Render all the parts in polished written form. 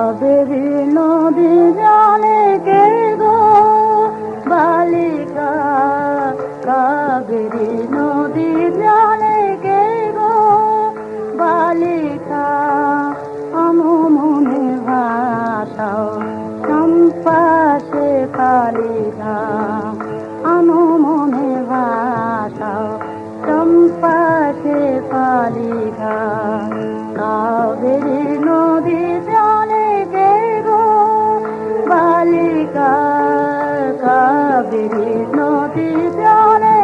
কাবেরী নদী জানে কে গো বালিকা, কাবেরী নদী জানে কে গো বালিকা, মনে ভাষাও চম্পা সে কালিকা, মনে ভাষাও চম্পা সে কালিকা, কাবেরী নদী জানে কে গো বালিকা, কাবেরী নদী জানে।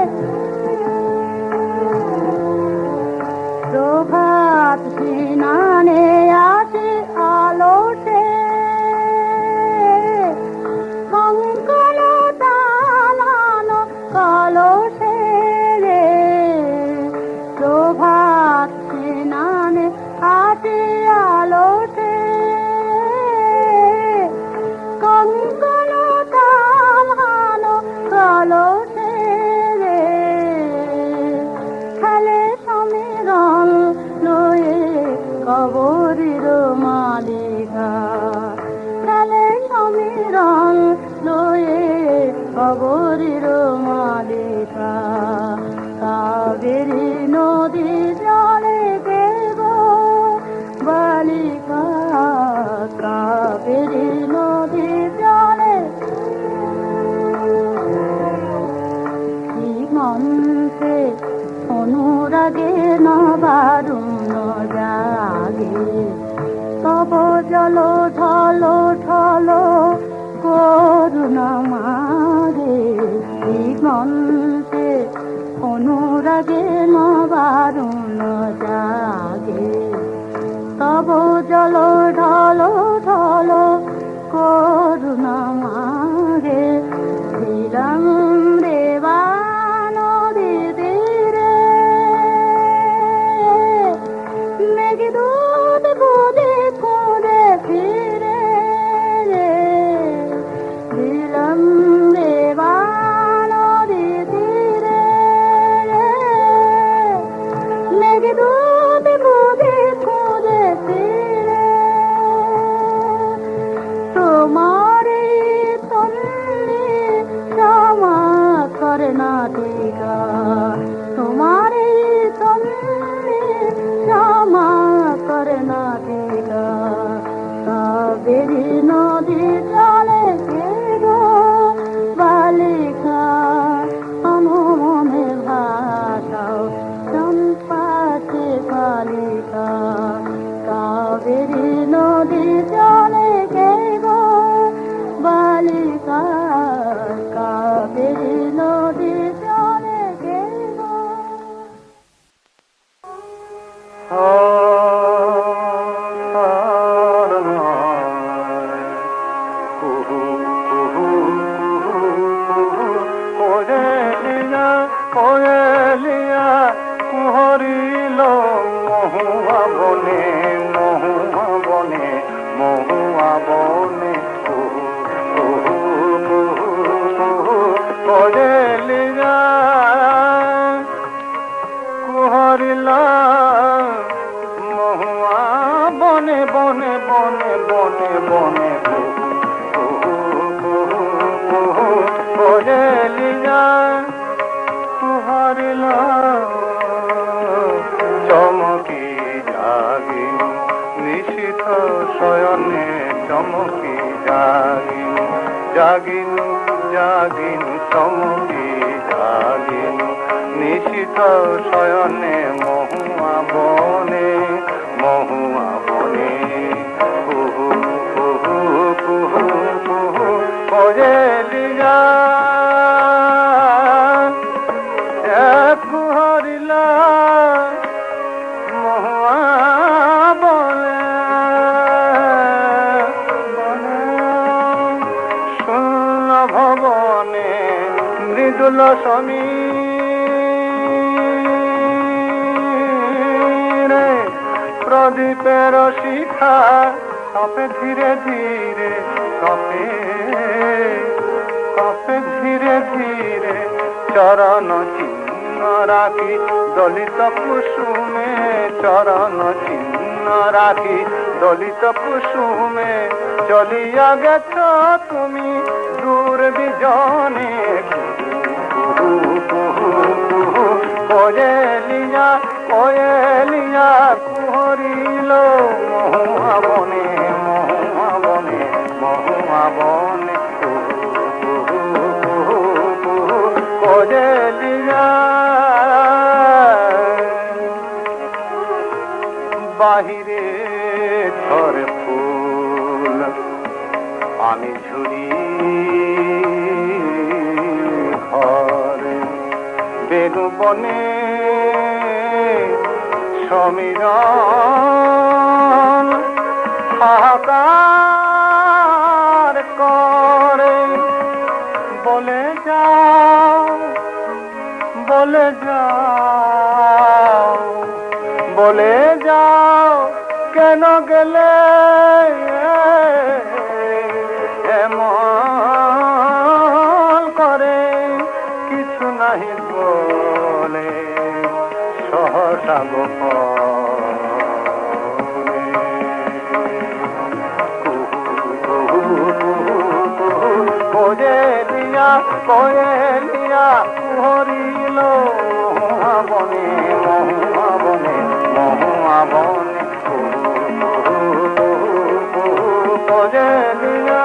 প্রভাত স্নানে আসে আলোতে, কঙ্কণ তালানো কলসে রে, প্রভাত স্নানে আসে আলোতে, কঙ্কণ তালানো কলসে রে, খেলে সমীরণ লয়ে কবরীর মালিকা, খেলে সমীরণ লয়ে কবরীর মালিকা, কাবেরী নদী জলে কে গো বালিকা, কাবেরী নদী জলে। শ্রীমন্তে অনুরাগে নবারুণ জাগে, তব জল ঢল ঢল করুণা মাগে, শ্রীমন্তে অনুরাগে নবারুণ জাগে, তব জল ঢল ঢল করুণা মাগে, শ্রীরাম দেবা নদী তীরে, মেঘদূত খুদে খুদে ফিরে রে, শ্রীরাম দেবা নদী তীরে, মেঘদূত খুদে খুদে ফিরে, তোমার তন্নি ক্ষমা করে না টিকা, তোমার তন্নি ক্ষমা করে না টিকা, কাবেরী নদী জলে কে গো বালিকা, মনে ভাষাও চম্পা সে বালিকা, কাবেরী নদী জলে কে গো বালিকা, কাবেরী নদী জলে কে গো। কুহরিল মহুয়া বনে, মহুয়া বনে, মহুয়া বনে, কোয়েলিয়া কুহরিল মহুয়া বনে বনে বনে বনে বনে, কোয়েলিয়া কুহরিল চমকি জাগিন নিশীথ শয়নে, চমকি জাগিন জাগিন জাগিন, চমকি জাগিন নিশীথ শয়নে, মহুয়া বনে, মহুয়া বনে, কুহু কুহু কুহু কুহু কোয়েলিয়া কুহরিলা মহুয়া বনে, বনে শূন্য ভবনে মৃদুল সমীরে, প্রদীপের শিখা তপে ধীরে ধীরে, তপে তপে ধীরে ধীরে, চরণ চিহ্ন রাখি দলিত কুসুমে, চরণ চিহ্ন রাখি দলিত কুসুমে চলিয়া গেছ তুমি দূর বিজনে কোয়েলিয়া কোয়েলিয়া কুহরিল মহুয়া বনে মহুয়া বনে মহুয়া বনে কোয়েলিয়া বাহিরে ঘরে ফুল আমি ঝুরি ঘরে বেনু বনে সমীরণ হাহাকার করে বলে যাও বলে যাও বলে যাও কেন গেলে এমন করে কিছু নাহি বলে সহসা গোপনে কোয়েলিয়া কোয়েলিয়া হরিল মহুয়া বনে মহুয়া বনে মহুয়া বনে কোয়েলিয়া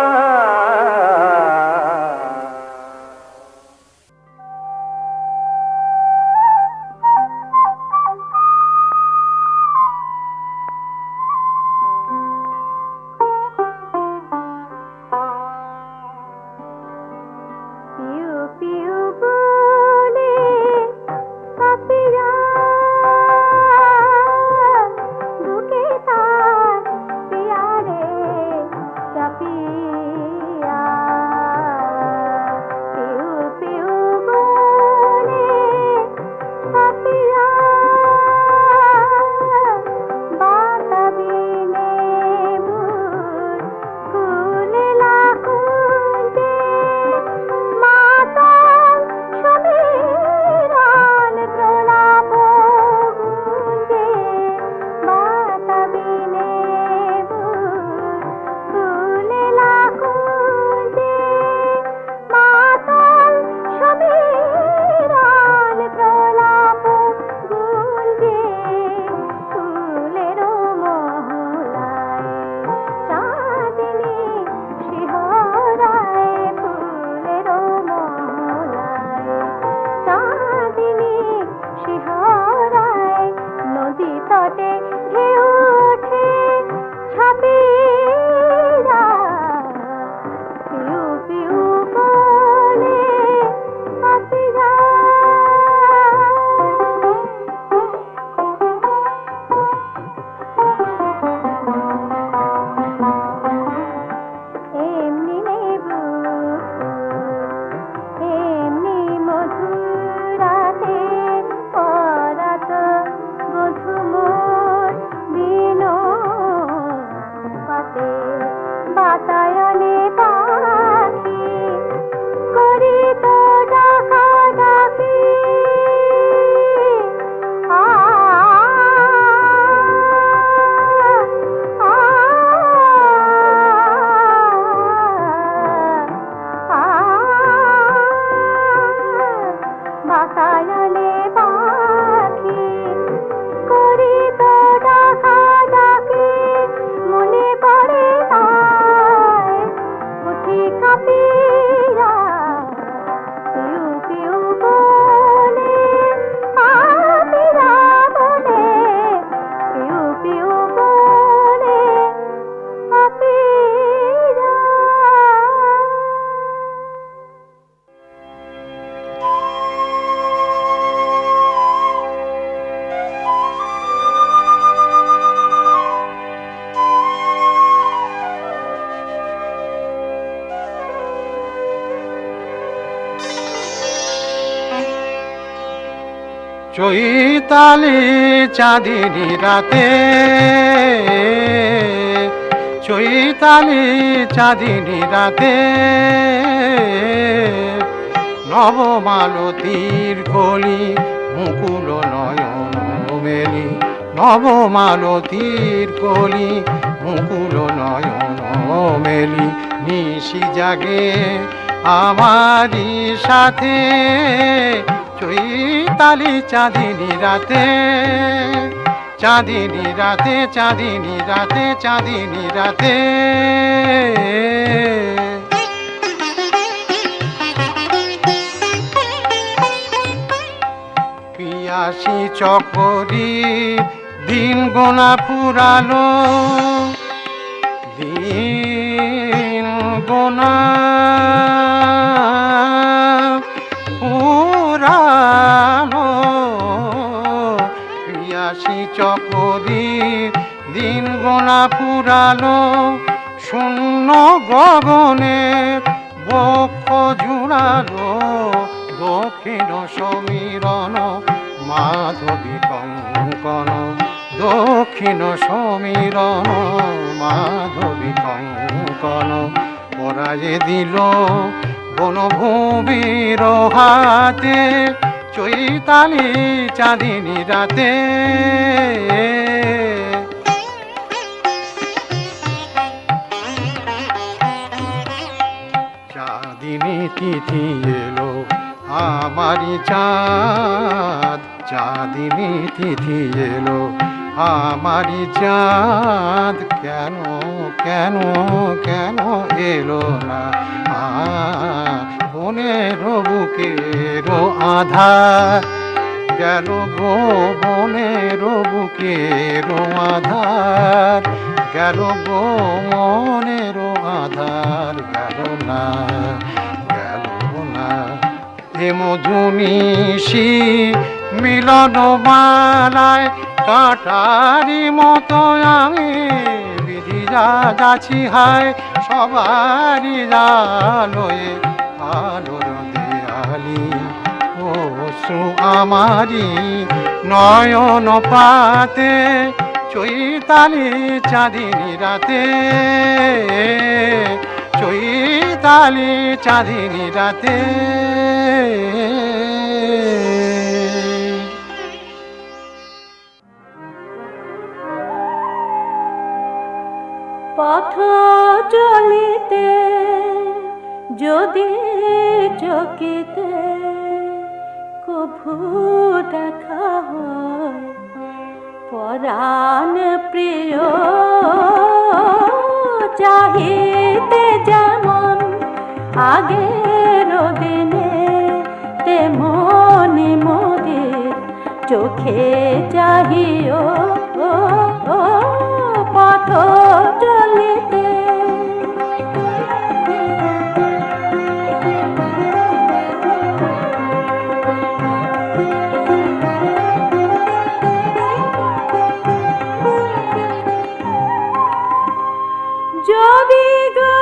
চৈতালি চাঁদিনী রাতে, চৈতালি চাঁদিনী রাতে, নবমালতীর কলি মুকুল নয়ন মেলি, নবমালতীর কলি, মুকুল নয়ন মেলি নিশি জাগে আমারই সাথে, চৈতালি চাঁদিনী রাতে, চাঁদিনী রাতে, চাঁদিনী রাতে, চাঁদিনী রাতে। পিয়াসী চকরি দিন গোনা ফুরালো, দিন গোনা ফুরালো, পিয়াসী চকরি দিন গোনা ফুরালো, শূন্য গগনে বক্ষ জুড়ালো, দক্ষিণ সমীরণ মাধবী কঙ্কন, দক্ষিণ সমীরণ মাধবী কঙ্কন, পরাজে দিল বনভূমির হাতে, চৈতালি চাঁদিনী রাতে। চাঁদিনী তিথি এলো আমারি চাঁদ, চাঁদিনী তিথি এলো আমারি চাঁদ, কেন কেন কেন এলো না বনের বুকের আধার, গেল গো বনের বুকের আধার, গেল গো মনের আধার, গেল না গেল না। এ মধুনিশি মিলন মালায় কাটারি মতো আমি বিধি যাচ্ছি হায়, সবারই আলোয় আলোর দেয়ালি, অশ্রু আমারি নয়ন পাতে, চৈতালি চাঁদিনী রাতে, চৈতালি চাঁদিনী রাতে। পথ চলিতে যদি চকিতে কভু দেখা হয়, পরাণ প্রিয় চাহিতে যেমন আগের দিনে, তেমনি মোদের চোখে চাহিও পথ চলিতে। যদি গো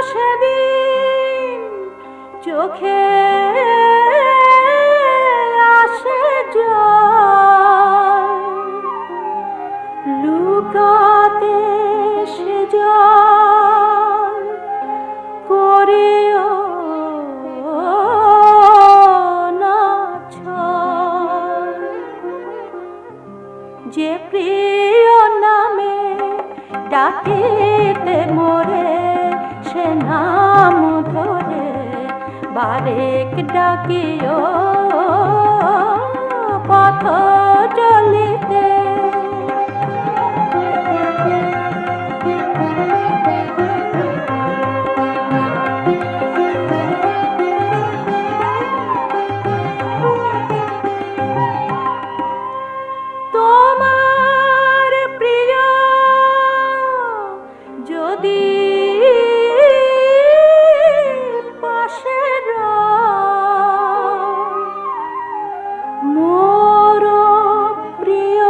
সেদিন চোখে আসে জল, লুকাতে সে জল করিও না ছল, যে প্রিয় নামে ডাকিতে মোরে, সে নাম ধরে বারেক ডাকিও পথ চলিতে। তোমার প্রিয় যদি পাশে মোর প্রিয়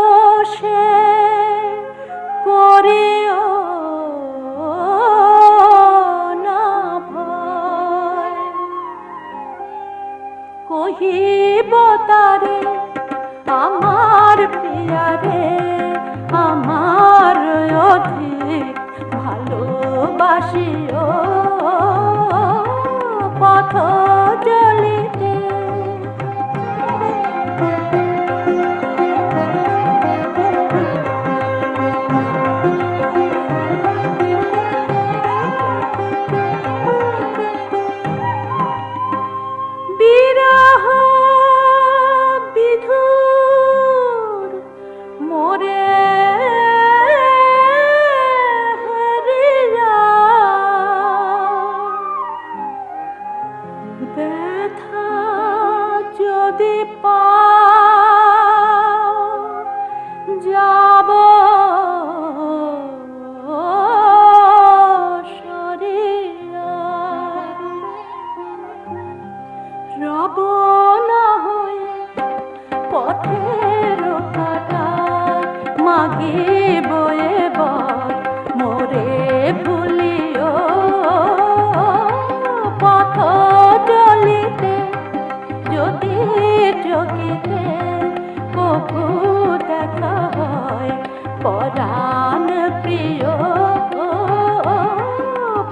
প্রিয়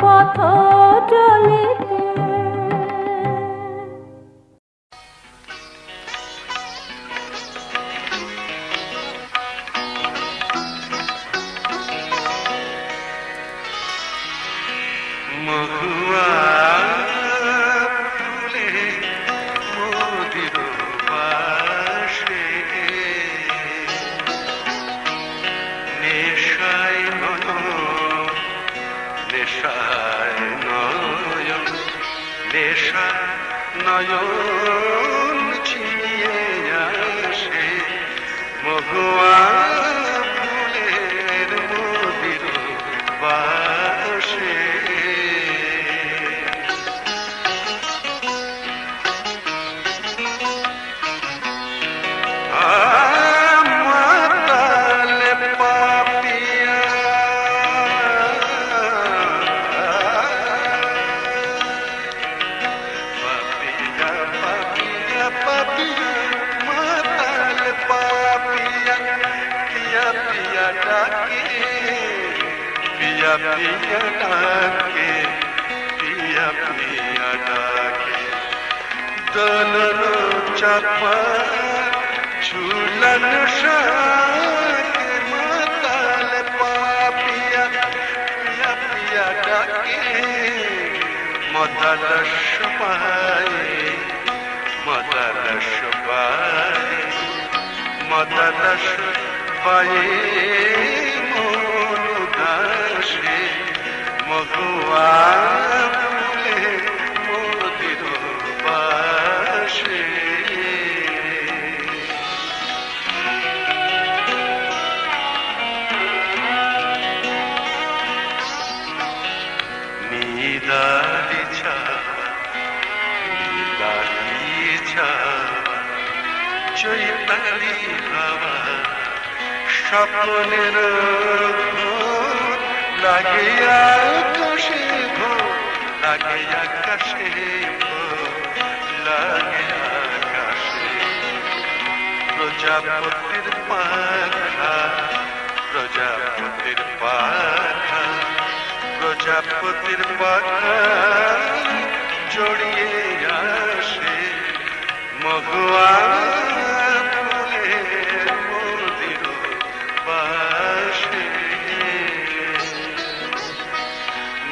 পথ চলিতে মহুয়া ফুলে মোদির পাশে নেশায় নয়ন নেশায় নয়ন নেশা নয়ন ছিনিয়ে আসে মহুয়া ফুলের মোদির পাশে पिया पिया डाके पिया पिया डाके दोनों चापा झूलन शाके माताल पापिया पिया पिया डाके मदलश पाए मदलश पाए मदलश पाए দাসে মহুয়া ফুলে মোদির পাশে নিদালি ছা চৈতালি হাওয়া স্বপ্নের লাগে আকাশে ভো লাগে আকাশে ভো লাগে আকাশে প্রজাপতির পাখা প্রজাপতির পাখা প্রজাপতির পাখা জড়িয়ে আসে মহুয়া ফুলের মোদির পাশে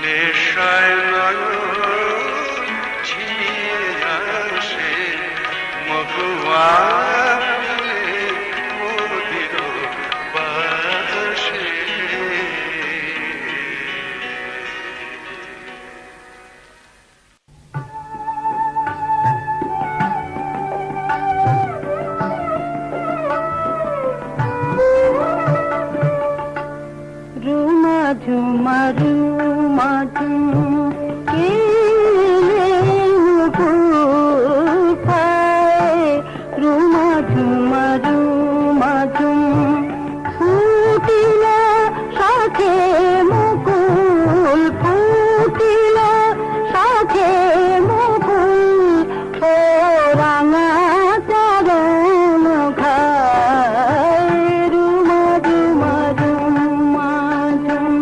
নেশায় নয়ন ছিনিয়ে আসে মহুয়া ফুলে মোদির পাশে রুমা ঝুমা রুমা ঝুম কে রুমা ঝুমা রুমা ঝুম ফুটিল সাথে মুকুল ফুটিল সাথে মুকুল ও রাঙা চরণ ঘায় রুমা ঝুমা রুমা ঝুম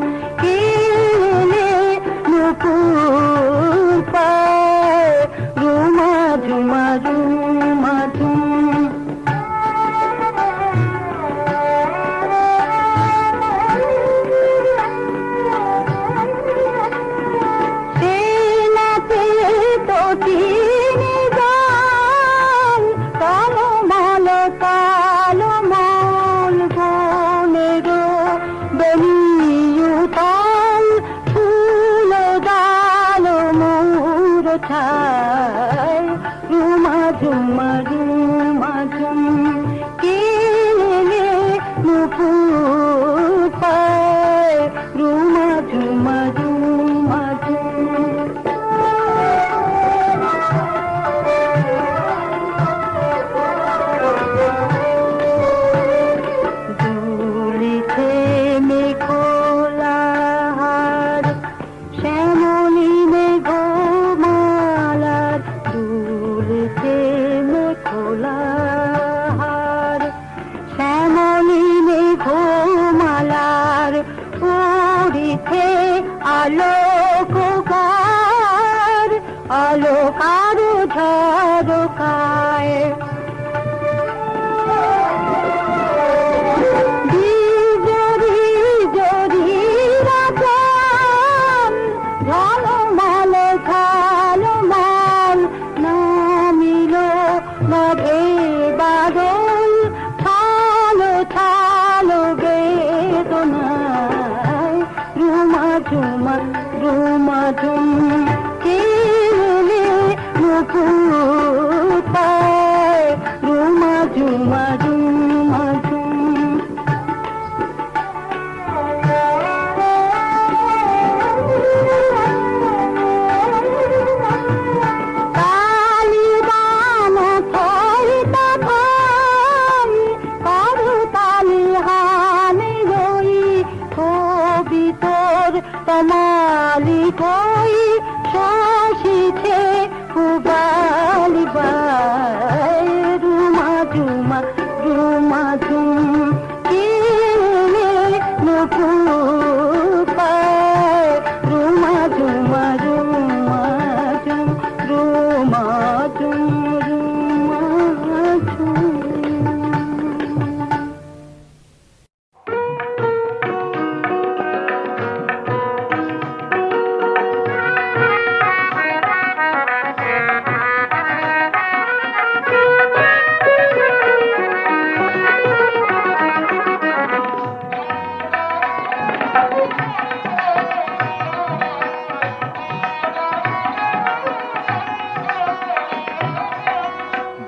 কেলে মুকুল পায় রুমা ঝুমা রুমা ঝুম আলোকার আলোকার ঝরকায় জরি জরি রাজান ঝলমল ঝলমল নামিল নভে বাদল ছালো ছালো বেদনায় রুমা ঝুমা রুমা ঝুম কেলে মুকুট পায় রুমা ঝুমা রুমা ঝুম কালিদান ছড়িতা ভাই করতালি হানি রই কবিতর তমালি কই শশিছে কুবালি বাই রুমা ঝুমা রুমা ঝুম কেলে মুকুট পায় রুমা ঝুমা রুমা ঝুম রুমা ঝুম রুমা ঝুম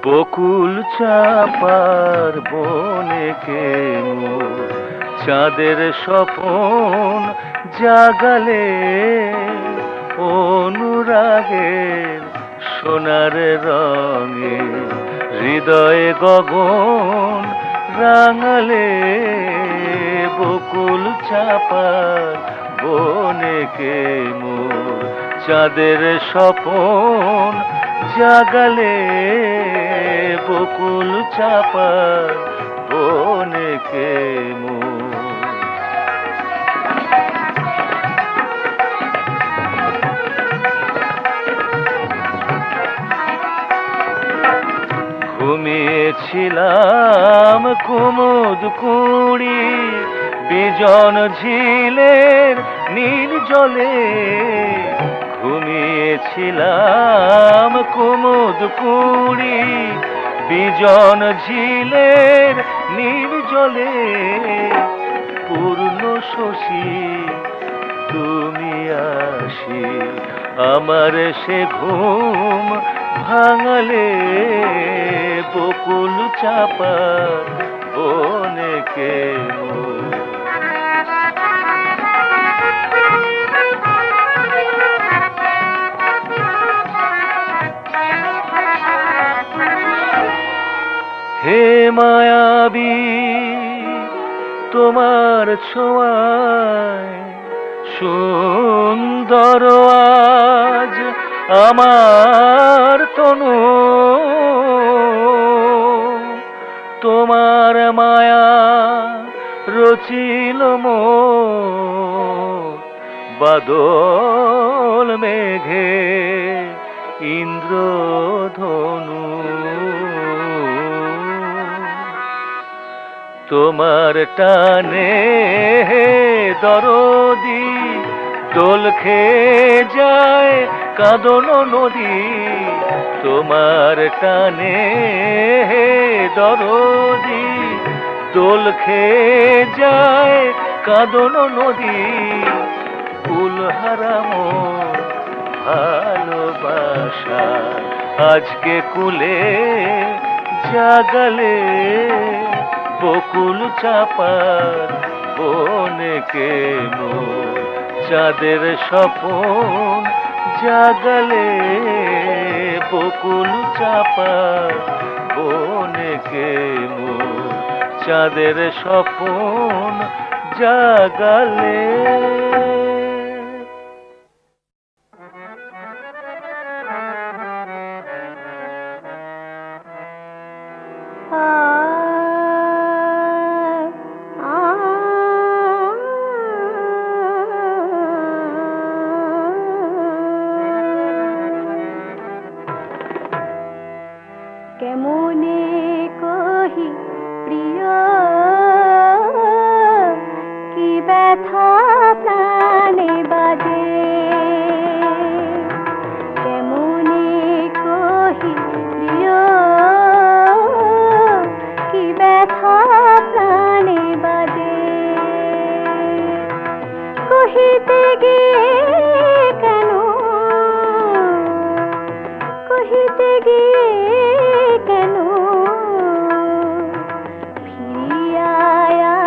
বকুল চাপার বনে কেমো চাঁদের স্বপন জাগালে অনুরাগের সোনার রঙে হৃদয়ে গগন রাঙালে বকুল চাপার বনে কেমো চাঁদের স্বপন জাগালে বকুল চাপার বনে কেমো ঘুমিয়েছিলাম কুমুদ কুড়ি বিজন ঝিলের নীল জলে ঘুমিয়েছিলাম কুমুদ কুড়ি বিজন ঝিলের নীল জলে পূর্ণ শশী তুমি আসি আমার সে ঘুম ভাঙালে বকুল চাপার বনে কেমো হে মায়াবী তোমার ছোঁয়ায় সুন্দর আজ আমার তনু তোমার মায়া রচিল মোর বাদল মেঘে ইন্দ্রধনু তোমার টানে দরদি দোল খেয়ে যায় কাঁদন নদী তোমার টানে দরদি দোল খেয়ে যায় কাঁদন নদী কুল হারাম ভালোবাসা আজকে কুলে জাগালে বকুল চাপার বনে কেমো চাঁদের স্বপন জাগালে বকুল চাপার বনে কেমো চাঁদের স্বপন জাগালে প্রাণে বাজে কেমনে কহি প্রিয় কি ব্যথা প্রাণে বাজে কহিতে গিয়ে কেন কহিতে গিয়ে কেন ফিরিয়া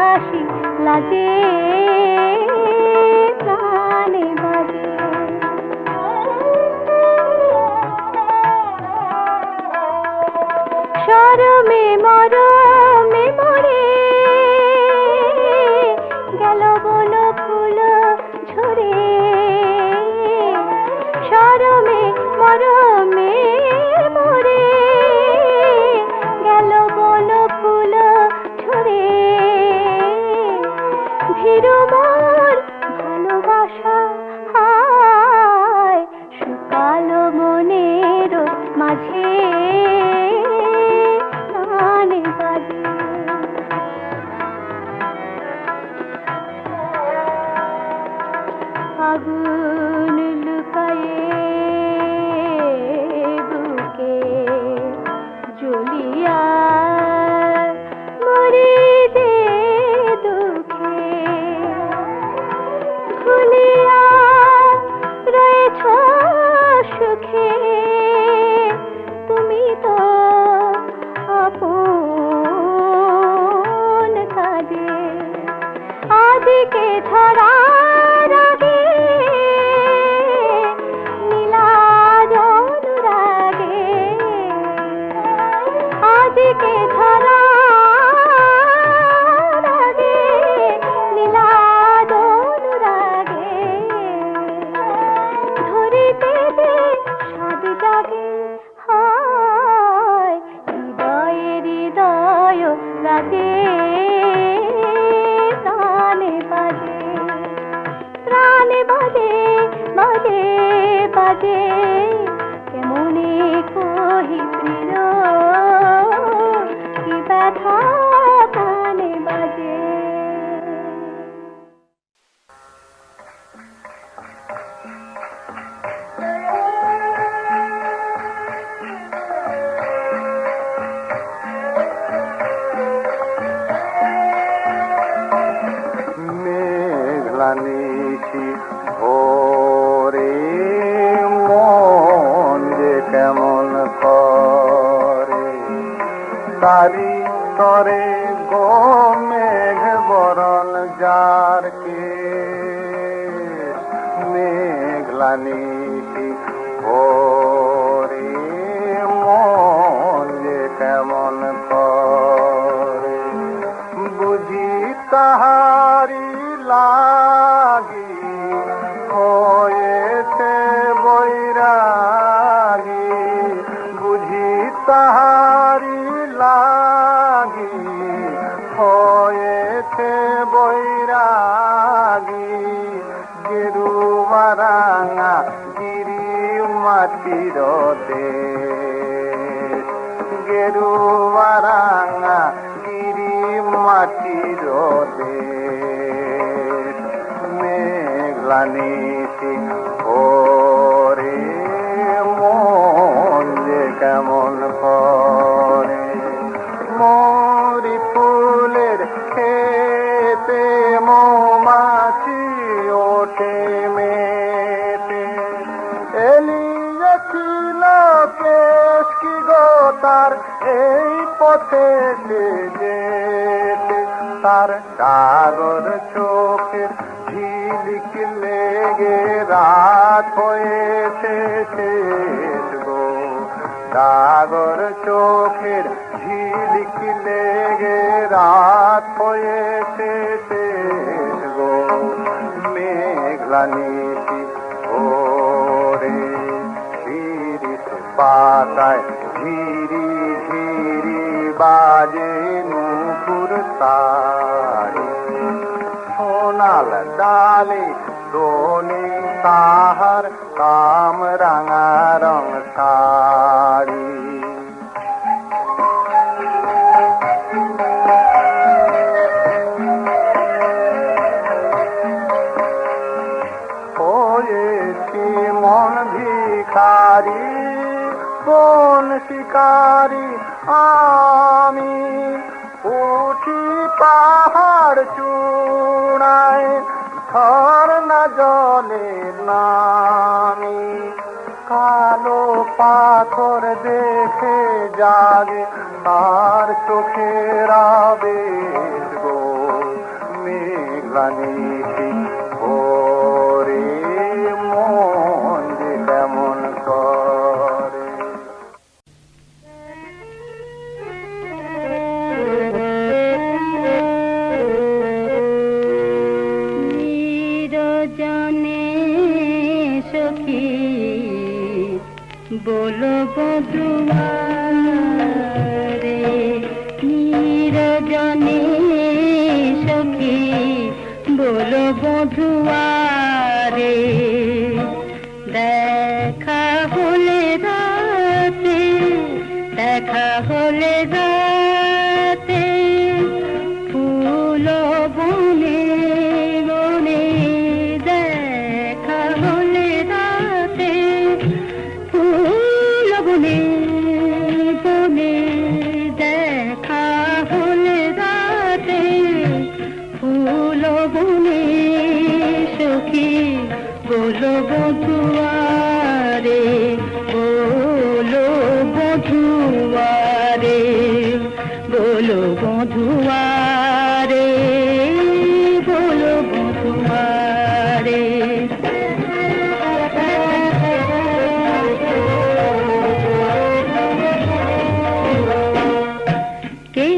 আসি লাগে প্রাণে বাজে শরমে মরমে মরে গেল বন ফুল ঝরে শরমে মরমে মরে গেল বন ফুল ঝরে ভীরু মোর ভালোবাসা হায় শুকালো মনের মাঝে প্রাণে বাজে আগুন লুকায়ে বুকে জ্বলিয়া মরি যে দুঃখে ভুলিয়া রয়েছ সুখে তুমি তো আপন কাজে আদিকে ধরার আগে নীলাজ অনুরাগে আদিকে ধরার আগে নীলাজ অনুরাগে ধরিতে যে সাদ জাগে হায় হৃদয়ে হৃদয় রাগে প্রাণে বাজে প্রাণে বাজে বাজে বাজে কেমনে কহি প্রিয় কি ব্যথা প্রাণে বাজে মেঘলা নিশি ভোরে মন যে কেমন করে তারি তরে গো মেঘ বরণ যার কে মেঘলা নিশি ভোরে মন যে কেমন করে বুঝি তাহারি লাগি হয়েছে বৈরাগী বুঝি তাহারি লাগি হয়েছে বৈরাগী গেরুয়া রাঙা গিরি মাটির দেশ গেরুয়া রাঙা গিরি মাটির দেশ মেঘলা নিশি ওরে মন যে কেমন করে মরি ফুলের খেতে মৌমাছি ওঠে মেতে এলিয়েছিল কেশ কি গো তার এই পথে যেতে তার সাগর চোখের ঝিলিক লেগে রাত হয়েছে শেষ গো সাগর চোখের ঝিলিক লেগে রাত হয়েছে শেষ গো মেঘলা নিশি ওরে শিরিষ পাতায় ঝিরি ঝিরি বাজে নুপুর তারি সোনাল ডালে দোলে তাহার কাম রাঙা রং শাড়ি শিকারি বন শিকারি আমি উঠি পাহাড় চূড়ায় ঝর্ণা জলে নামি কালো পাথর দেখে জাগে আর চোখের আবেশ গো মেঘানিশি ওরে মন যে কেমন করে নিরজনে সখী বলবো দুয়ারে নিরজনে সখী বলবো দুয়ারে দেখা হলে রাতে দেখা হলে রাতে ফুল বনে বনে দেখা হলে রাতে ফুল বনে বনে দেখা হলে রাতে ফুল বনে সখী বলো বধুয়ারে বলো বধুয়ারে বলো বধুয়ারে বলো বধুয়ারে কে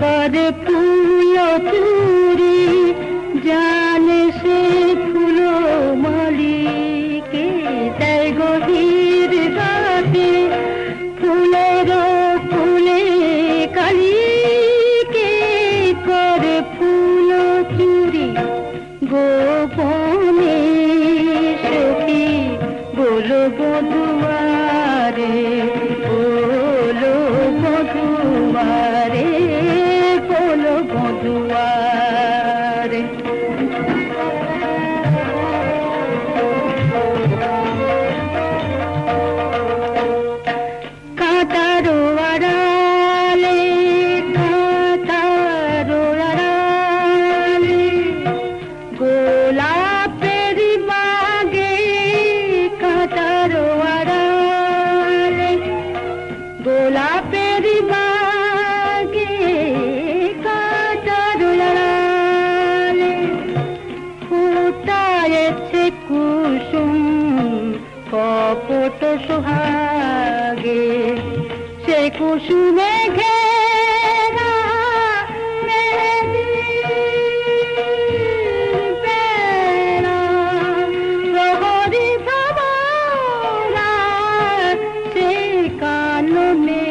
করে ফুল চুরি জানে সে ফুল মালি কে তাই গভীর রাতে ফুলের ফুলে কালি কে করে ফুল চুরি গোপনে সখী বলো বধুয়ারে বলো বধুয়ারে বলো বধুয়ারে কাঁটারো আড়ালে কাঁটারো আড়ালে গোলাপের বাগে কাঁটারো আড়ালে গোলাপের বাগে কাঁটারো আড়ালে ফুটায়েছে কুসুম কপট সোহাগে সে কুসুমে ঘেরা মেহেদির বেড়া প্রহরী ভ্রমরা সে কাননে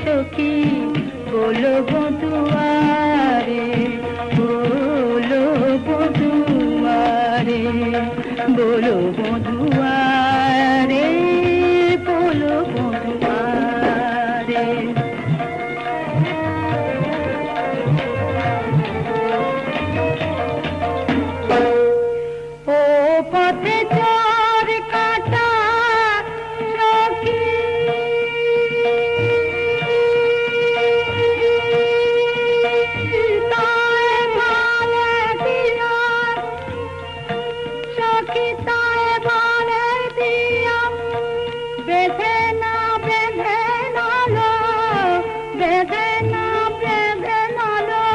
সখী বলো বধুয়ারে বলো বধুয়ারে বলো বধুয়ারে বলো বধুয়ারে ও পথে চোর কাটা সখী তাই ভালে দিয়া সখী তাই ভালে দিয়া বেঁধে না বেঁধে নালো বেঁধে না বেঁধে নালো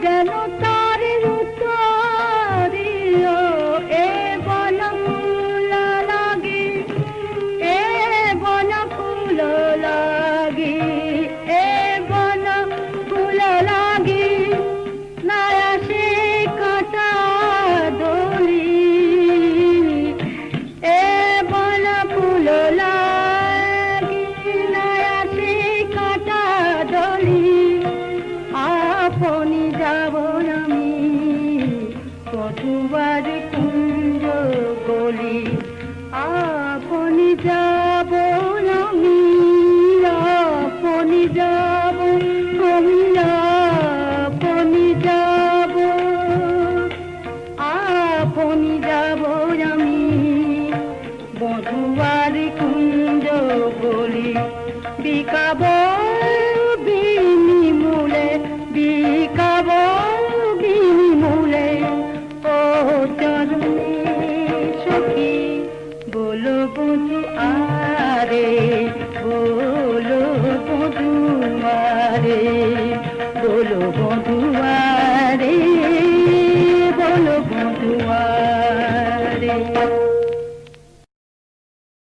যেন তার উত্তরিও এ বন ফুল লাগি এ বন ফুল লাগি এ বন ফুল লাগি নায়া সে কাটা দোলি এ বন ফুল লাগি নায়া সে কাটা দোলি আপনি যাব আমি পথুয়ার কুঞ্জ গলি আপনি যাব আমি আপনি যাব আমি আপনি যাব আপনি যাব আমি বধুয়ার বিকাব বিনিমূলে বিকাব বিনিমূলে ও চরণে সখী বলো বধু আরে বলো বধু আরে বলো বধু আরে বলো বধু আরে